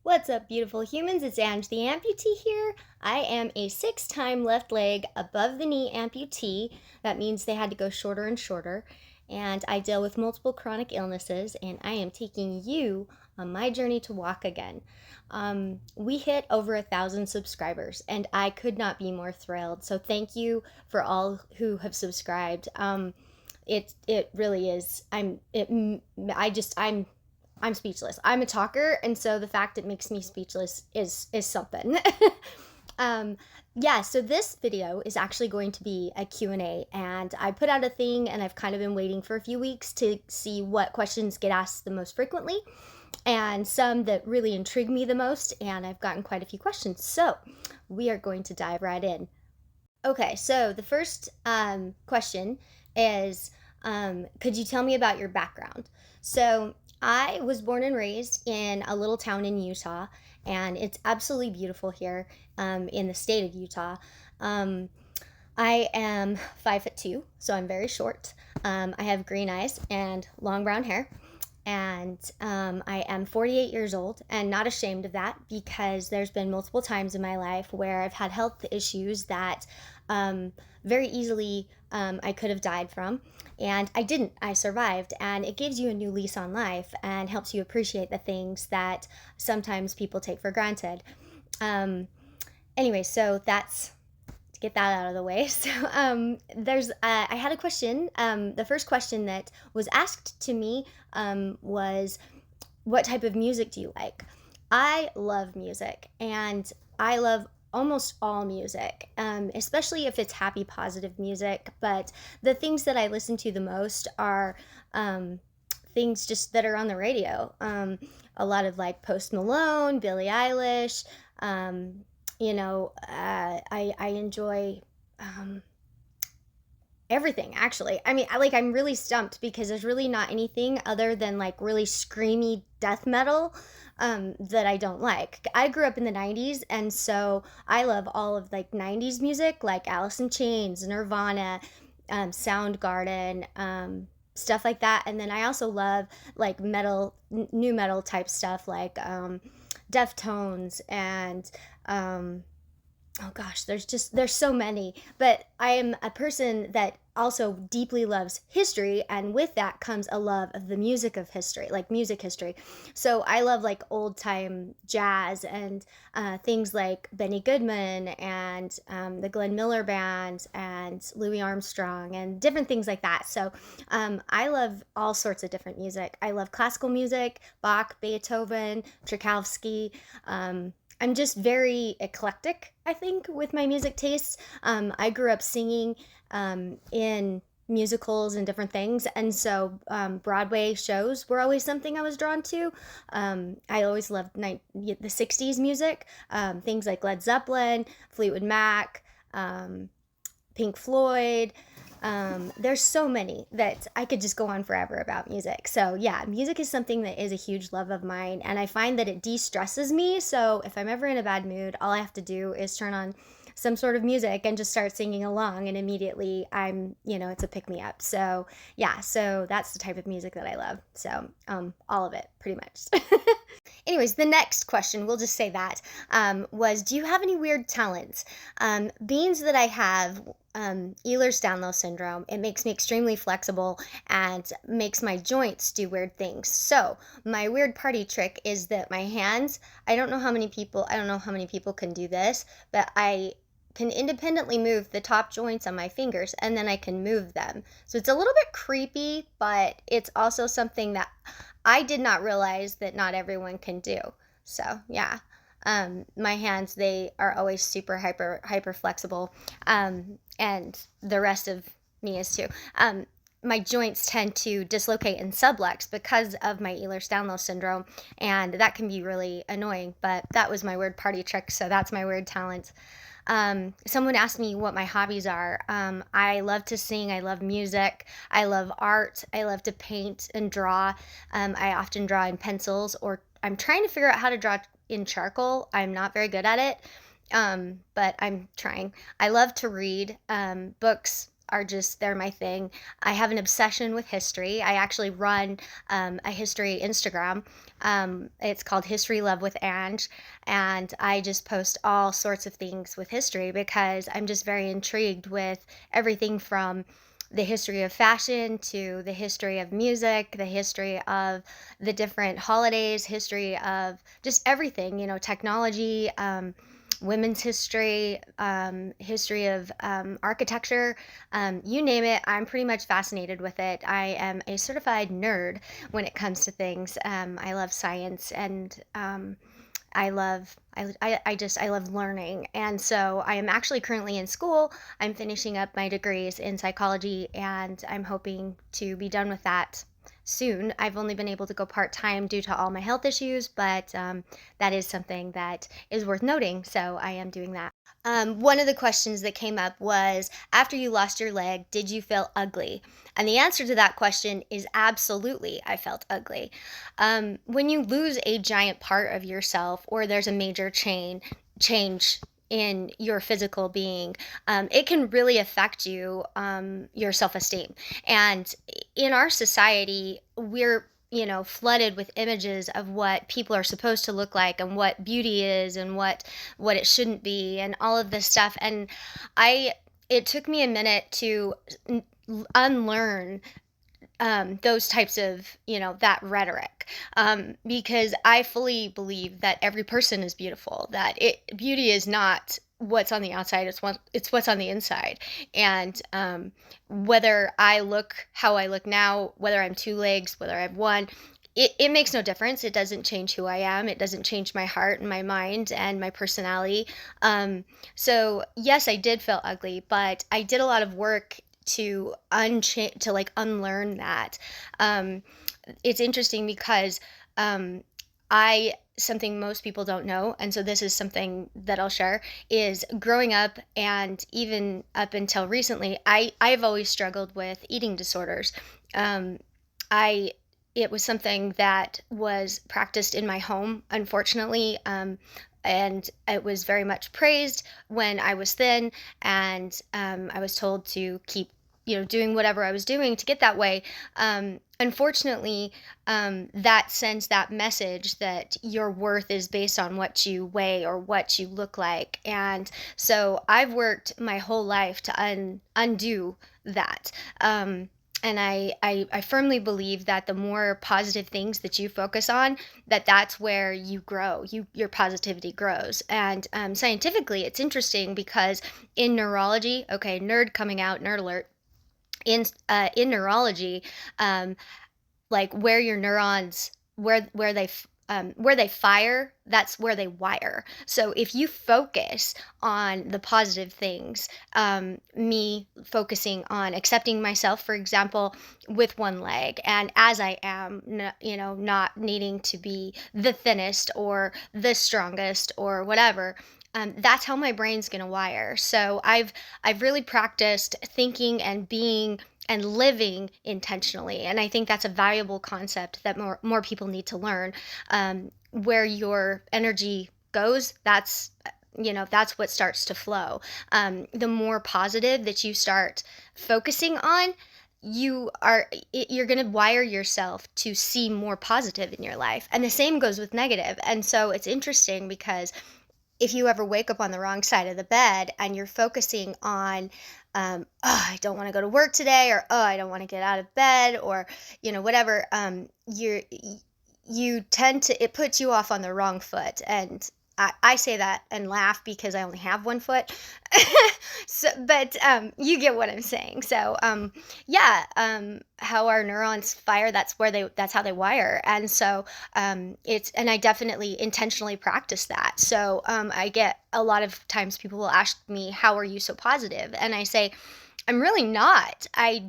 What's up, beautiful humans? It's Ange the Amputee here. I am a 6-time left leg above the knee amputee. That means they had to go shorter and shorter. And I deal with multiple chronic illnesses, and I am taking you on my journey to walk again. We hit over 1,000 subscribers, and I could not be more thrilled. So thank you for all who have subscribed. It really is. I'm speechless. I'm a talker, and so the fact it makes me speechless is something. um, yeah, so this video is actually going to be a Q&A, and I put out a thing, and I've kind of been waiting for a few weeks to see what questions get asked the most frequently, and some that really intrigue me the most, and I've gotten quite a few questions. So we are going to dive right in. Okay, so the first question is, could you tell me about your background? So I was born and raised in a little town in Utah, and it's absolutely beautiful here in the state of Utah. I am 5'2", so I'm very short. I have green eyes and long brown hair. And I am 48 years old and not ashamed of that, because there's been multiple times in my life where I've had health issues that very easily I could have died from. And I didn't. I survived. And it gives you a new lease on life and helps you appreciate the things that sometimes people take for granted. Anyway, so that's to get that out of the way. So I had a question. The first question that was asked to me was, what type of music do you like? I love music, and I love almost all music, especially if it's happy, positive music. But the things that I listen to the most are things just that are on the radio. A lot of like Post Malone, Billie Eilish. I enjoy everything, actually. I mean, I'm really stumped because there's really not anything other than like really screamy death metal that I don't like. I grew up in the 90s, and so I love all of like 90s music, like Alice in Chains, Nirvana, Soundgarden, stuff like that. And then I also love like metal, new metal type stuff, like Deftones and oh gosh, there's so many. But I am a person that also deeply loves history, and with that comes a love of the music of history, like music history. So I love like old time jazz and things like Benny Goodman and the Glenn Miller Band and Louis Armstrong and different things like that. So I love all sorts of different music. I love classical music, Bach, Beethoven, Tchaikovsky. I'm just very eclectic, I think, with my music tastes. I grew up singing in musicals and different things, and so Broadway shows were always something I was drawn to. I always loved the 60s music, things like Led Zeppelin, Fleetwood Mac, Pink Floyd. There's so many that I could just go on forever about music. So yeah, music is something that is a huge love of mine, and I find that it de-stresses me. So if I'm ever in a bad mood, all I have to do is turn on some sort of music and just start singing along, and immediately it's a pick-me-up. So yeah, so that's the type of music that I love. So all of it, pretty much. Anyways, the next question, we'll just say that, was, do you have any weird talents? Being that I have Ehlers-Danlos syndrome, it makes me extremely flexible and makes my joints do weird things. So my weird party trick is that my hands, I don't know how many people can do this, but I can independently move the top joints on my fingers, and then I can move them. So it's a little bit creepy, but it's also something that I did not realize that not everyone can do. So yeah, my hands, they are always super hyper flexible, and the rest of me is too. My joints tend to dislocate and sublux because of my Ehlers-Danlos syndrome, and that can be really annoying. But that was my weird party trick, so that's my weird talent. Someone asked me what my hobbies are. I love to sing. I love music. I love art. I love to paint and draw. I often draw in pencils, or I'm trying to figure out how to draw in charcoal. I'm not very good at it, but I'm trying. I love to read books, are just, they're my thing. I have an obsession with history. I actually run a history Instagram. It's called History Love with Ange, and I just post all sorts of things with history because I'm just very intrigued with everything from the history of fashion to the history of music, the history of the different holidays, history of just everything, technology, women's history, history of architecture, you name it. I'm pretty much fascinated with it. I am a certified nerd when it comes to things. I love science, and I love learning. And so I am actually currently in school. I'm finishing up my degrees in psychology, and I'm hoping to be done with that soon. I've only been able to go part time due to all my health issues, but that is something that is worth noting. So I am doing that. One of the questions that came up was, after you lost your leg, did you feel ugly? And the answer to that question is absolutely, I felt ugly. When you lose a giant part of yourself, or there's a major change in your physical being, it can really affect your self-esteem. And in our society, we're flooded with images of what people are supposed to look like, and what beauty is, and what it shouldn't be, and all of this stuff. And I it took me a minute to unlearn those types of, that rhetoric, because I fully believe that every person is beautiful, that beauty is not what's on the outside, it's what's on the inside. And whether I look how I look now, whether I'm two legs, whether I have one, it makes no difference. It doesn't change who I am. It doesn't change my heart and my mind and my personality. So yes, I did feel ugly, but I did a lot of work to like unlearn that. It's interesting because I something most people don't know, and so this is something that I'll share, is growing up, and even up until recently, I've always struggled with eating disorders. Um, I It was something that was practiced in my home, unfortunately. And it was very much praised when I was thin, and I was told to keep, doing whatever I was doing to get that way. Unfortunately, that sends that message that your worth is based on what you weigh or what you look like. And so I've worked my whole life to undo that. And I firmly believe that the more positive things that you focus on, that's where you grow. Your positivity grows. And scientifically, it's interesting because in neurology, okay, nerd coming out, nerd alert. In neurology, um, like where your neurons where they fire, that's where they wire. So if you focus on the positive things, me focusing on accepting myself, for example, with one leg, and as I am, not needing to be the thinnest or the strongest or whatever, that's how my brain's going to wire. So I've really practiced thinking and being and living intentionally, and I think that's a valuable concept that more people need to learn. Where your energy goes, that's what starts to flow. The more positive that you start focusing on, you're going to wire yourself to see more positive in your life, and the same goes with negative. And so it's interesting because if you ever wake up on the wrong side of the bed and you're focusing on, oh, I don't want to go to work today, or oh, I don't want to get out of bed, or whatever, you tend to, it puts you off on the wrong foot. And I say that and laugh because I only have one foot. So, but you get what I'm saying. So yeah, how our neurons fire, that's how they wire. And so and I definitely intentionally practice that. So I get a lot of times people will ask me, how are you so positive? And I say, I'm really not. I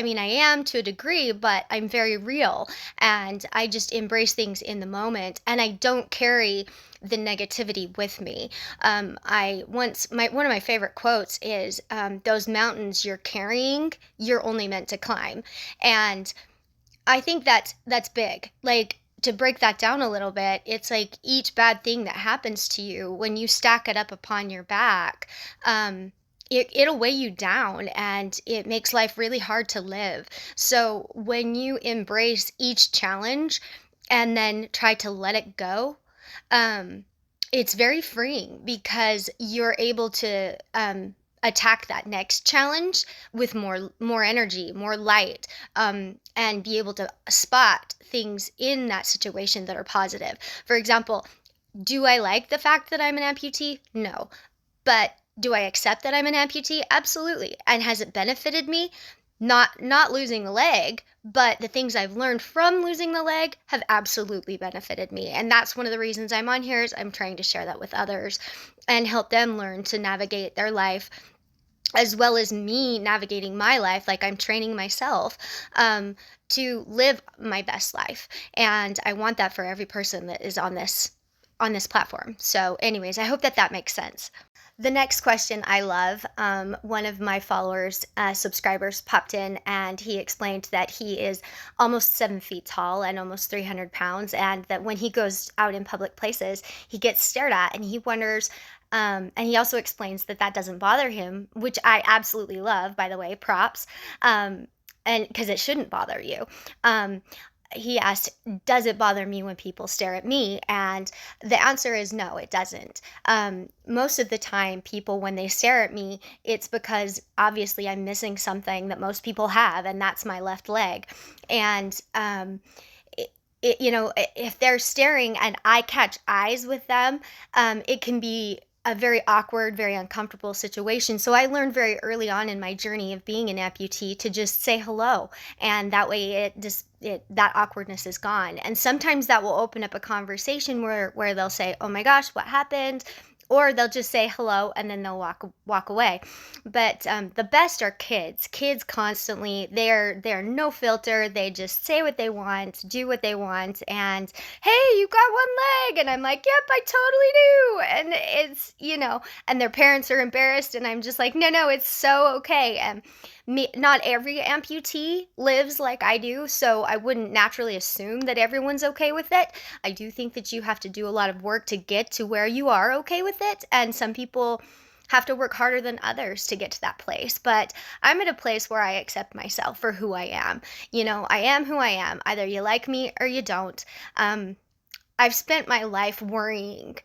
mean, I am to a degree, but I'm very real, and I just embrace things in the moment, and I don't carry the negativity with me. One of my favorite quotes is, those mountains you're carrying, you're only meant to climb. And I think that's big. Like, to break that down a little bit, it's like each bad thing that happens to you, when you stack it up upon your back, it'll weigh you down and it makes life really hard to live. So when you embrace each challenge and then try to let it go, um, it's very freeing because you're able to attack that next challenge with more energy, more light, and be able to spot things in that situation that are positive. For example, do I like the fact that I'm an amputee? No. But do I accept that I'm an amputee? Absolutely. And has it benefited me? Not losing the leg, but the things I've learned from losing the leg have absolutely benefited me. And that's one of the reasons I'm on here is I'm trying to share that with others and help them learn to navigate their life as well as me navigating my life, like I'm training myself to live my best life. And I want that for every person that is on this platform. So anyways, I hope that that makes sense. The next question I love. One of my followers, subscribers, popped in and he explained that he is almost 7 feet tall and almost 300 pounds, and that when he goes out in public places, he gets stared at and he wonders. And he also explains that that doesn't bother him, which I absolutely love, by the way, props. And because it shouldn't bother you. Um, he asked, does it bother me when people stare at me? And the answer is no, it doesn't. Most of the time, people, when they stare at me, it's because obviously I'm missing something that most people have, and that's my left leg. And, if they're staring and I catch eyes with them, it can be a very awkward, very uncomfortable situation. So I learned very early on in my journey of being an amputee to just say hello, and that way that awkwardness is gone. And sometimes that will open up a conversation where they'll say, "Oh my gosh, what happened?" Or they'll just say hello and then they'll walk away. But the best are kids. Kids constantly, they're no filter. They just say what they want, do what they want, and hey, you got one leg, and I'm like, yep, I totally do. And it's and their parents are embarrassed, and I'm just like, no, it's so okay. And not every amputee lives like I do, so I wouldn't naturally assume that everyone's okay with it. I do think that you have to do a lot of work to get to where you are okay with it, and some people have to work harder than others to get to that place. But I'm at a place where I accept myself for who I am. I am who I am. Either you like me or you don't. I've spent my life worrying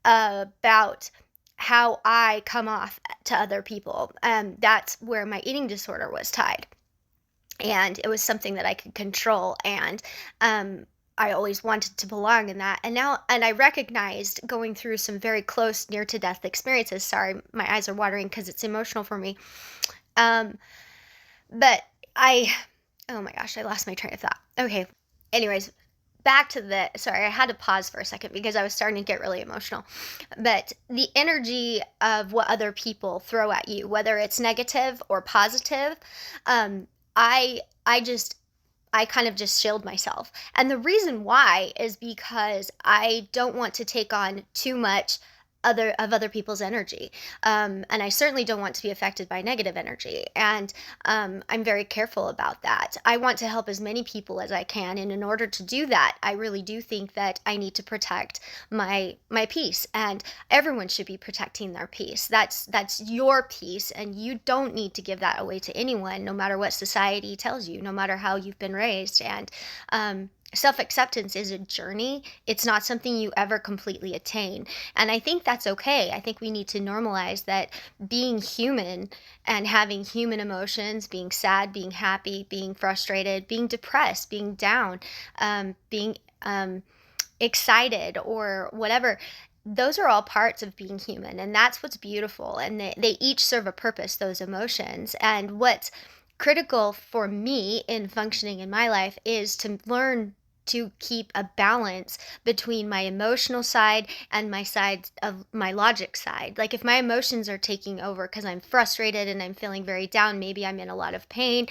about how I come off to other people. That's where my eating disorder was tied. And it was something that I could control. And I always wanted to belong in that. And I recognized going through some very close near to death experiences. Sorry, my eyes are watering because it's emotional for me. Um, but oh my gosh, I lost my train of thought. Okay. Anyways, back to sorry, I had to pause for a second because I was starting to get really emotional. But the energy of what other people throw at you, whether it's negative or positive, I I just I kind of just shield myself. And the reason why is because I don't want to take on too much other people's energy. And I certainly don't want to be affected by negative energy. And I'm very careful about that. I want to help as many people as I can. And in order to do that, I really do think that I need to protect my peace. And everyone should be protecting their peace. That's your peace. And you don't need to give that away to anyone, no matter what society tells you, no matter how you've been raised. And self-acceptance is a journey. It's not something you ever completely attain. And I think that's okay. I think we need to normalize that being human and having human emotions, being sad, being happy, being frustrated, being depressed, being down, being excited or whatever, those are all parts of being human. And that's what's beautiful. And they each serve a purpose, those emotions. And what's critical for me in functioning in my life is to learn to keep a balance between my emotional side and my side of my logic side. Like if my emotions are taking over because I'm frustrated and I'm feeling very down, maybe I'm in a lot of pain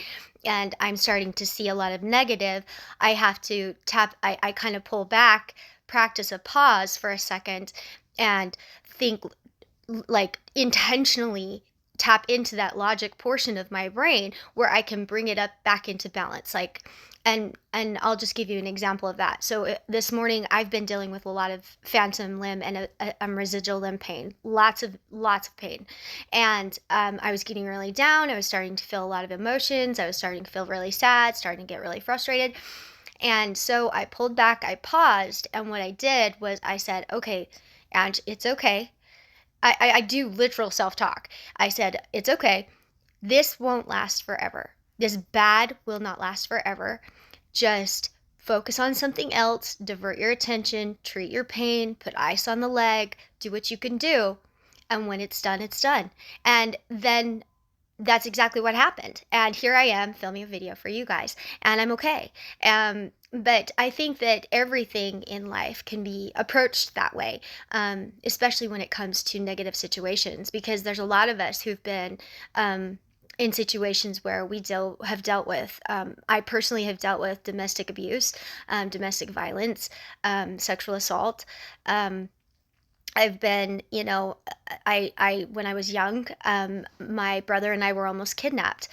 and I'm starting to see a lot of negative, I have to I kind of pull back, practice a pause for a second, and think, like, intentionally tap into that logic portion of my brain where I can bring it up back into balance. Like And I'll just give you an example of that. So this morning I've been dealing with a lot of phantom limb and residual limb pain, lots of pain, and I was getting really down. I was starting to feel a lot of emotions. I was starting to feel really sad, starting to get really frustrated, and so I pulled back. I paused, and what I did was I said, "Okay, and it's okay." I do literal self talk. I said, "It's okay. This won't last forever. This bad will not last forever. Just focus on something else, divert your attention, treat your pain, put ice on the leg, do what you can do. And when it's done, it's done." And then that's exactly what happened. And here I am filming a video for you guys, and I'm okay. But I think that everything in life can be approached that way, especially when it comes to negative situations, because there's a lot of us who've been in situations where we have dealt with, I personally have dealt with domestic abuse, domestic violence, sexual assault. I've been, when I was young, my brother and I were almost kidnapped.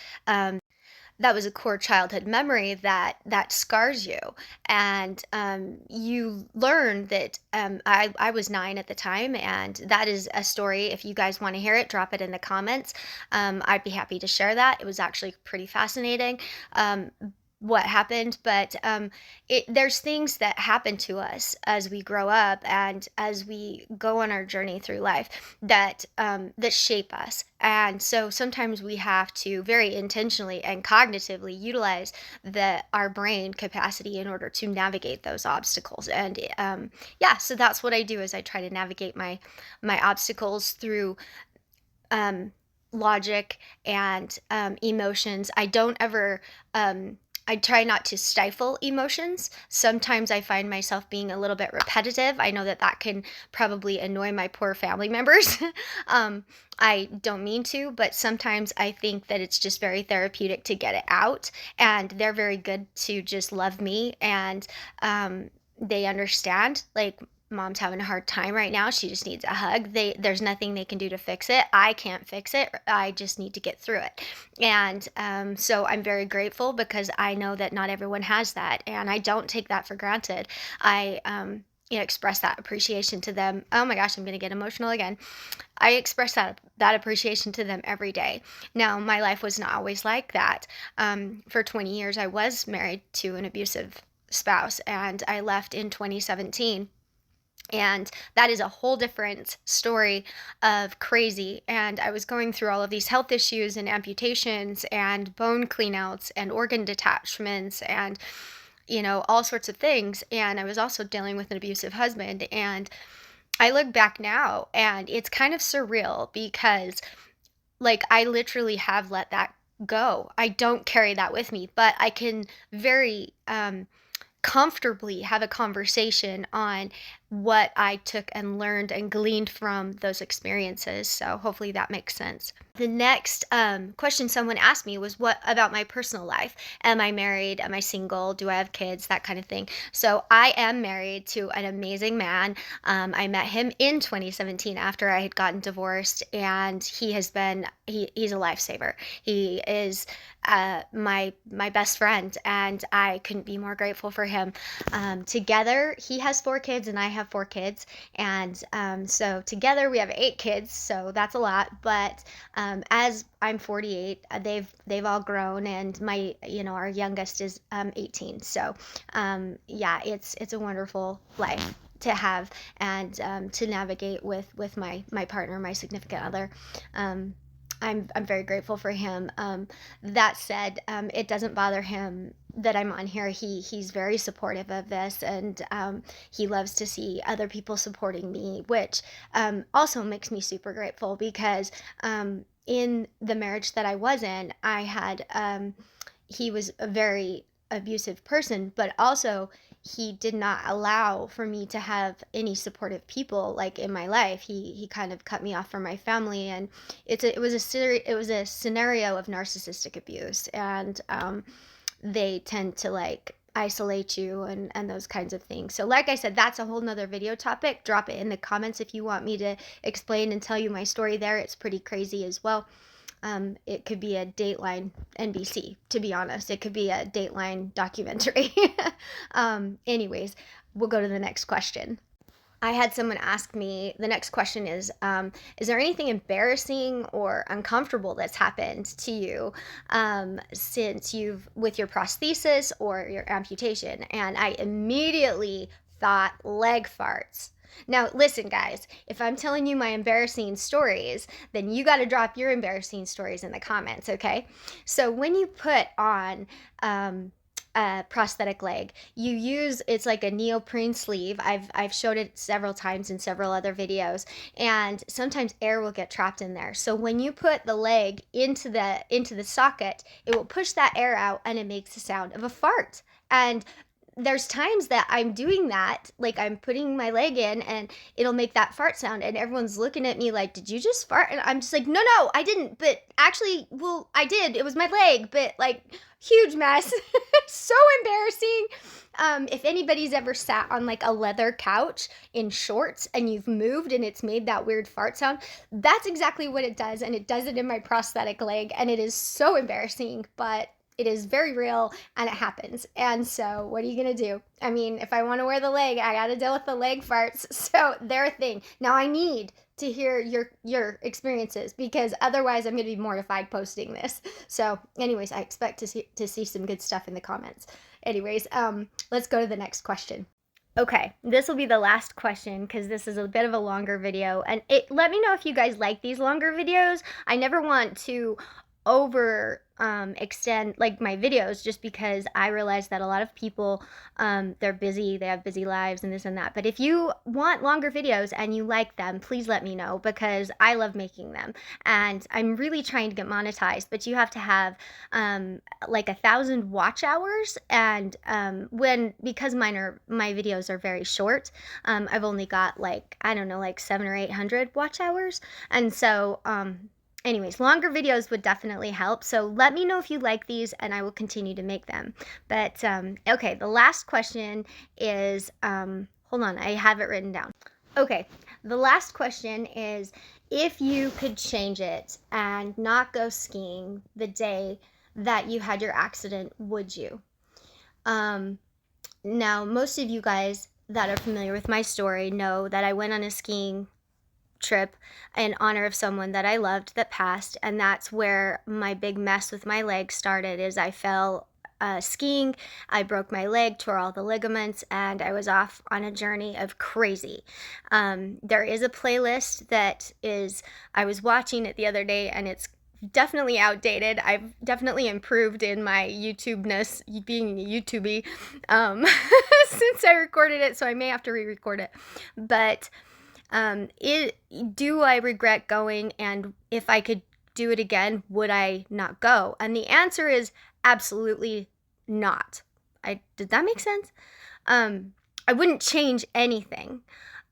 That was a core childhood memory that scars you, and you learn that. I was 9 at the time, and that is a story. If you guys want to hear it, drop it in the comments. I'd be happy to share that. It was actually pretty fascinating. What happened, but there's things that happen to us as we grow up and as we go on our journey through life that shape us, and so sometimes we have to very intentionally and cognitively utilize our brain capacity in order to navigate those obstacles. And yeah, so that's what I do, is I try to navigate my obstacles through um, logic and emotions. I don't ever I try not to stifle emotions. Sometimes I find myself being a little bit repetitive. I know that that can probably annoy my poor family members. I don't mean to, but sometimes I think that it's just very therapeutic to get it out. And they're very good to just love me, and they understand. Like, mom's having a hard time right now. She just needs a hug. There's nothing they can do to fix it. I can't fix it. I just need to get through it. And so I'm very grateful, because I know that not everyone has that, and I don't take that for granted. I express that appreciation to them. Oh my gosh, I'm gonna get emotional again. I express that appreciation to them every day. Now, my life was not always like that. For 20 years, I was married to an abusive spouse, and I left in 2017. And that is a whole different story of crazy. And I was going through all of these health issues and amputations and bone cleanouts and organ detachments and, all sorts of things. And I was also dealing with an abusive husband. And I look back now and it's kind of surreal, because, like, I literally have let that go. I don't carry that with me, but I can very comfortably have a conversation on what I took and learned and gleaned from those experiences. So hopefully that makes sense. The next question someone asked me was, what about my personal life? Am I married? Am I single? Do I have kids? That kind of thing. So I am married to an amazing man. I met him in 2017 after I had gotten divorced, and he's a lifesaver. He is my best friend, and I couldn't be more grateful for him. Together, he has 4 kids and I have 4 kids, and so together we have 8 kids. So that's a lot. But as I'm 48, they've all grown, and our youngest is 18. So yeah, it's a wonderful life to have, and to navigate with my partner, my significant other. I'm very grateful for him. That said, it doesn't bother him that I'm on here. He's very supportive of this, and he loves to see other people supporting me, which also makes me super grateful, because in the marriage that I was in, I had he was a very abusive person, but also he did not allow for me to have any supportive people like in my life. He kind of cut me off from my family, and it was a scenario of narcissistic abuse, and they tend to like isolate you and those kinds of things. So like I said, that's a whole nother video topic. Drop it in the comments if you want me to explain and tell you my story there. It's pretty crazy as well. It could be a Dateline NBC, to be honest. It could be a Dateline documentary. Anyways, we'll go to the next question. I had someone ask me, the next question is there anything embarrassing or uncomfortable that's happened to you since with your prosthesis or your amputation? And I immediately thought leg farts. Now, listen, guys, if I'm telling you my embarrassing stories, then you got to drop your embarrassing stories in the comments, okay? So when you put on a prosthetic leg, it's like a neoprene sleeve. I've showed it several times in several other videos, and sometimes air will get trapped in there. So when you put the leg into the socket, it will push that air out, and it makes the sound of a fart. And there's times that I'm doing that, like I'm putting my leg in and it'll make that fart sound, and everyone's looking at me like, did you just fart? And I'm just like, no, I didn't, but actually, well, I did. It was my leg, but like, huge mess. So embarrassing. If anybody's ever sat on like a leather couch in shorts and you've moved and it's made that weird fart sound, that's exactly what it does, and it does it in my prosthetic leg, and it is so embarrassing, but it is very real, and it happens. And so what are you going to do? I mean, if I want to wear the leg, I got to deal with the leg farts. So they're a thing. Now I need to hear your experiences, because otherwise I'm going to be mortified posting this. So anyways, I expect to see some good stuff in the comments. Anyways, let's go to the next question. Okay, this will be the last question because this is a bit of a longer video, and let me know if you guys like these longer videos. I never want to over extend like my videos, just because I realize that a lot of people, they're busy, they have busy lives and this and that. But if you want longer videos and you like them, please let me know, because I love making them, and I'm really trying to get monetized. But you have to have like 1,000 watch hours, and because my videos are very short, I've only got like, I don't know, like 700 or 800 watch hours. And so anyways, longer videos would definitely help. So let me know if you like these, and I will continue to make them. But okay, the last question is, hold on, I have it written down. Okay, the last question is, if you could change it and not go skiing the day that you had your accident, would you? Now, most of you guys that are familiar with my story know that I went on a skiing trip in honor of someone that I loved that passed, and that's where my big mess with my leg started. Is I fell skiing, I broke my leg, tore all the ligaments, and I was off on a journey of crazy. There is a playlist that I was watching it the other day, and it's definitely outdated. I've definitely improved in my YouTube-ness, being a YouTubey, since I recorded it, so I may have to re-record it. But do I regret going, and if I could do it again, would I not go? And the answer is absolutely not. Did that make sense? I wouldn't change anything.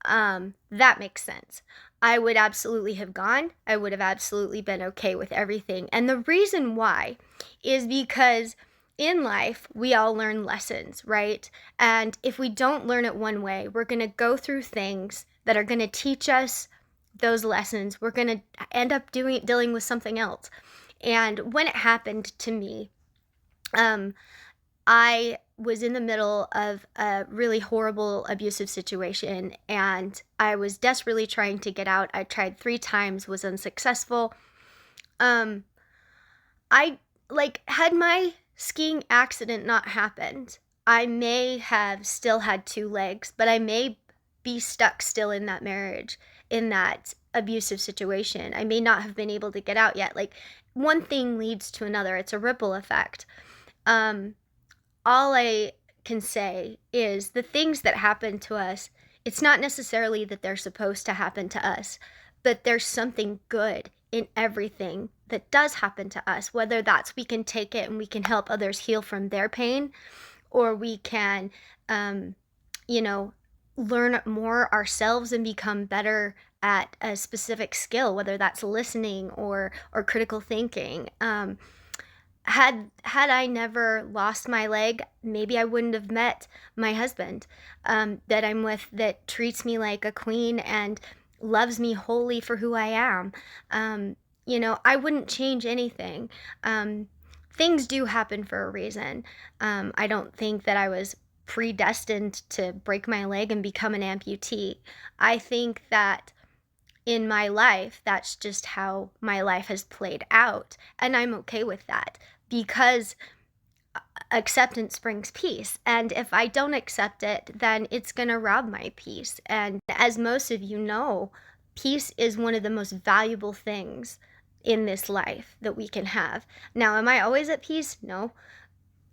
That makes sense. I would absolutely have gone. I would have absolutely been okay with everything. And the reason why is because in life, we all learn lessons, right? And if we don't learn it one way, we're going to go through things that are going to teach us those lessons. We're going to end up dealing with something else. And when it happened to me, I was in the middle of a really horrible abusive situation, and I was desperately trying to get out. I tried 3 times, was unsuccessful. Had my skiing accident not happened, I may have still had 2 legs, but I may be stuck still in that marriage, in that abusive situation. I may not have been able to get out yet. Like, one thing leads to another. It's a ripple effect. All I can say is the things that happen to us, it's not necessarily that they're supposed to happen to us, but there's something good in everything that does happen to us, whether that's we can take it and we can help others heal from their pain, or we can, learn more ourselves and become better at a specific skill, whether that's listening or critical thinking. Had I never lost my leg, maybe I wouldn't have met my husband that I'm with, that treats me like a queen and loves me wholly for who I am. you know, I wouldn't change anything. Things do happen for a reason. I don't think that I was predestined to break my leg and become an amputee. I think that in my life, that's just how my life has played out. And I'm okay with that because acceptance brings peace. And if I don't accept it, then it's going to rob my peace. And as most of you know, peace is one of the most valuable things in this life that we can have. Now, am I always at peace? No,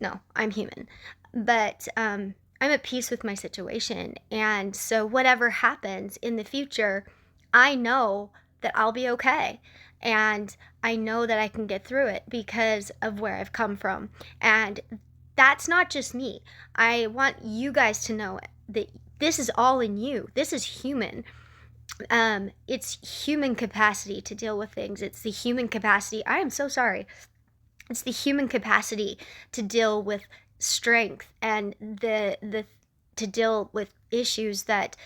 no, I'm human. But I'm at peace with my situation. And so, whatever happens in the future, I know that I'll be okay. And I know that I can get through it because of where I've come from. And that's not just me. I want you guys to know that this is all in you. This is human. It's human capacity to deal with things. It's the human capacity. I am so sorry. It's the human capacity to deal with strength and the to deal with issues that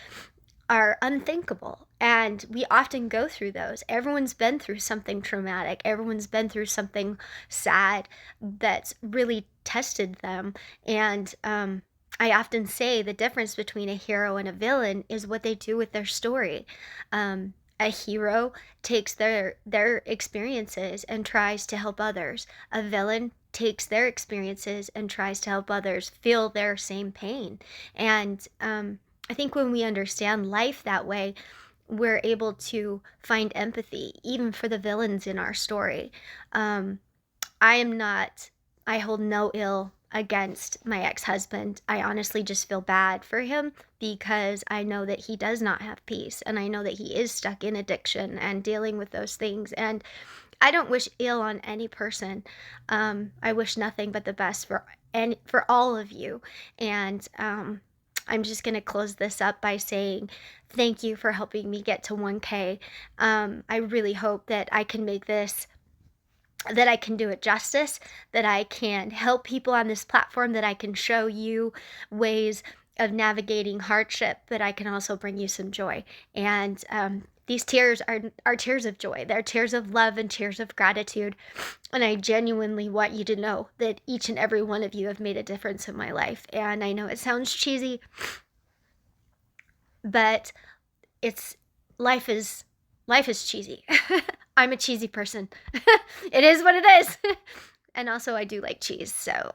are unthinkable. And we often go through those. Everyone's been through something traumatic. Everyone's been through something sad that's really tested them. And I often say the difference between a hero and a villain is what they do with their story. A hero takes their experiences and tries to help others. A villain takes their experiences and tries to help others feel their same pain. And I think when we understand life that way, we're able to find empathy, even for the villains in our story. I am not, I hold no ill against my ex-husband. I honestly just feel bad for him because I know that he does not have peace, and I know that he is stuck in addiction and dealing with those things. And I don't wish ill on any person. I wish nothing but the best for all of you. And I'm just going to close this up by saying thank you for helping me get to 1K. I really hope that I can make this, that I can do it justice, that I can help people on this platform, that I can show you ways of navigating hardship, but I can also bring you some joy. And these tears are tears of joy. They're tears of love and tears of gratitude. And I genuinely want you to know that each and every one of you have made a difference in my life. And I know it sounds cheesy, but it's life is cheesy. I'm a cheesy person. It is what it is. And also I do like cheese. So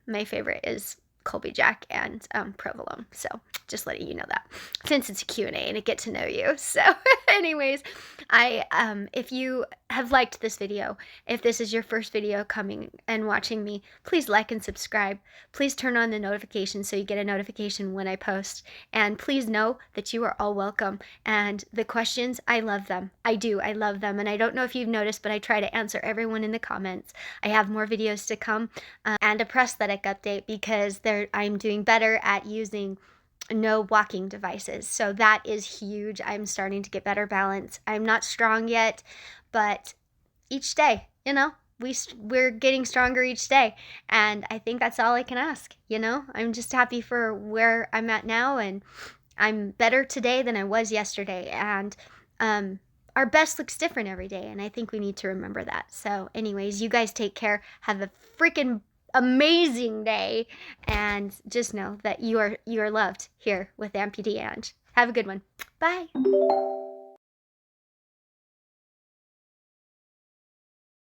my favorite is Colby Jack and provolone. So just letting you know that, since it's a Q&A and a get to know you. So anyways, if you have liked this video, if this is your first video coming and watching me, please like and subscribe. Please turn on the notifications so you get a notification when I post. And please know that you are all welcome. And the questions, I love them. I do. I love them. And I don't know if you've noticed, but I try to answer everyone in the comments. I have more videos to come and a prosthetic update because I'm doing better at using no walking devices. So that is huge. I'm starting to get better balance. I'm not strong yet, but each day, you know, we're getting stronger each day. And I think that's all I can ask, you know? I'm just happy for where I'm at now, and I'm better today than I was yesterday. And our best looks different every day, and I think we need to remember that. So anyways, you guys take care. Have a freaking amazing day, and just know that you are loved here with Amputee Ange. Have a good one. Bye.